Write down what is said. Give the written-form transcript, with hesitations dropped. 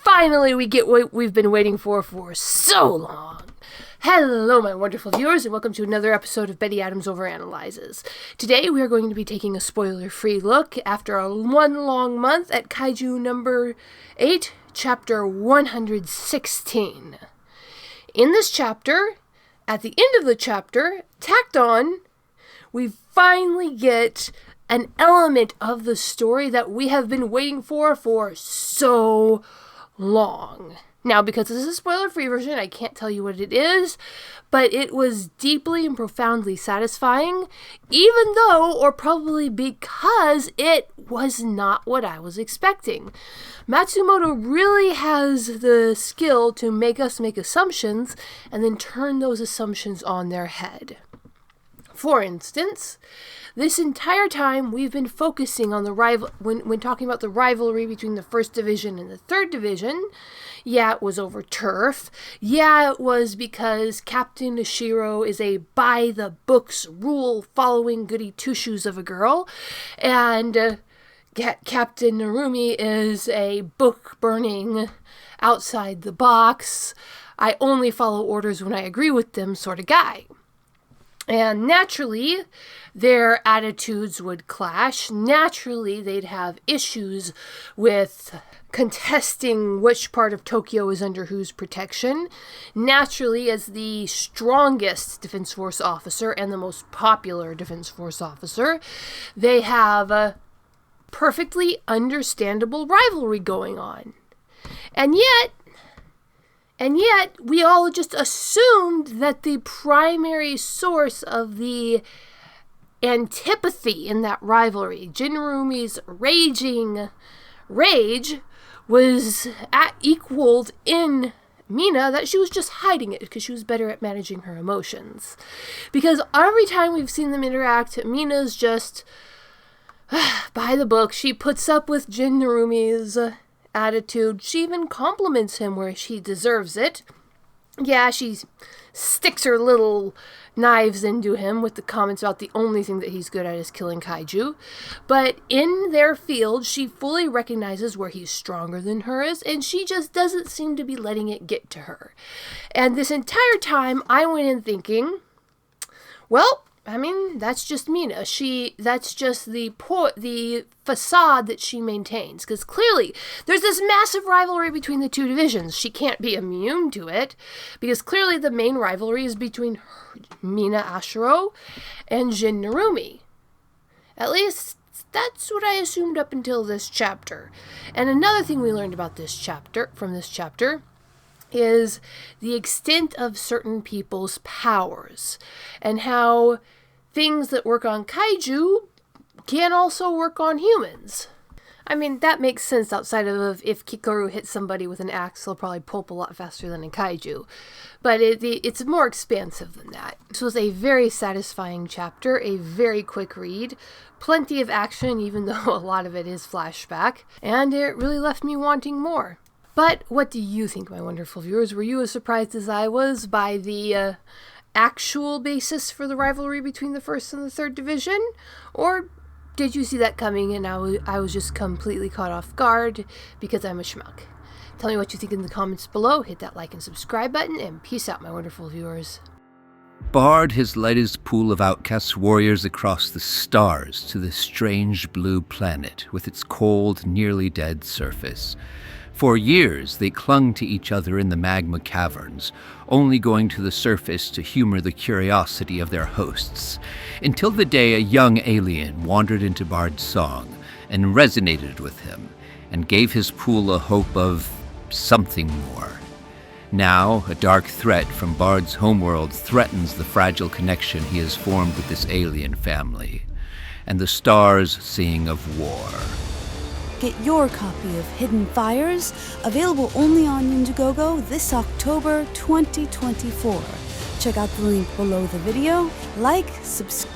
Finally we get what we've been waiting for so long. Hello, my wonderful viewers, and welcome to another episode of Betty Adams Overanalyzes. Today we are going to be taking a spoiler-free look after one long month at Kaiju number 8, chapter 116. In this chapter, at the end of the chapter, tacked on, we finally get an element of the story that we have been waiting for so long. Now, because this is a spoiler-free version, I can't tell you what it is, but it was deeply and profoundly satisfying, even though, or probably because, it was not what I was expecting. Matsumoto really has the skill to make us make assumptions and then turn those assumptions on their head. For instance, this entire time we've been focusing on the when talking about the rivalry between the 1st Division and the 3rd Division. Yeah, it was over turf. Yeah, it was because Captain Ishiro is a by-the-books, rule-following goody two-shoes of a girl, and Captain Narumi is a book-burning, outside-the-box, I only follow orders when I agree with them sort of guy. And naturally, their attitudes would clash. Naturally, they'd have issues with contesting which part of Tokyo is under whose protection. Naturally, as the strongest Defense Force officer and the most popular Defense Force officer, they have a perfectly understandable rivalry going on. And yet, we all just assumed that the primary source of the antipathy in that rivalry, Jinrumi's raging rage, was equaled in Mina, that she was just hiding it because she was better at managing her emotions. Because every time we've seen them interact, Mina's just by the book. She puts up with Jirumi's attitude. She even compliments him where she deserves it. Yeah, she sticks her little knives into him with the comments about the only thing that he's good at is killing kaiju. But in their field, she fully recognizes where he's stronger than her is, and she just doesn't seem to be letting it get to her. And this entire time, I went in thinking, well, I mean, that's just Mina. That's just the facade that she maintains. Because clearly, there's this massive rivalry between the two divisions. She can't be immune to it. Because clearly the main rivalry is between Mina Ashiro and Jin Narumi. At least, that's what I assumed up until this chapter. And another thing we learned about this chapter, is the extent of certain people's powers. And how things that work on kaiju can also work on humans. I mean, that makes sense outside of if Kikoru hits somebody with an axe, he'll probably pulp a lot faster than a kaiju. But it's more expansive than that. This was a very satisfying chapter, a very quick read, plenty of action, even though a lot of it is flashback, and it really left me wanting more. But what do you think, my wonderful viewers? Were you as surprised as I was by the actual basis for the rivalry between the 1st and the 3rd Division? Or did you see that coming and I was just completely caught off guard because I'm a schmuck? Tell me what you think in the comments below, hit that like and subscribe button, and peace out, my wonderful viewers. Bard has led his pool of outcast warriors across the stars to this strange blue planet with its cold, nearly dead surface. For years, they clung to each other in the magma caverns, only going to the surface to humor the curiosity of their hosts, until the day a young alien wandered into Bard's song and resonated with him, and gave his pool a hope of something more. Now, a dark threat from Bard's homeworld threatens the fragile connection he has formed with this alien family, and the stars sing of war. Get your copy of Hidden Fires, available only on Indiegogo this October 2024. Check out the link below the video, like, subscribe,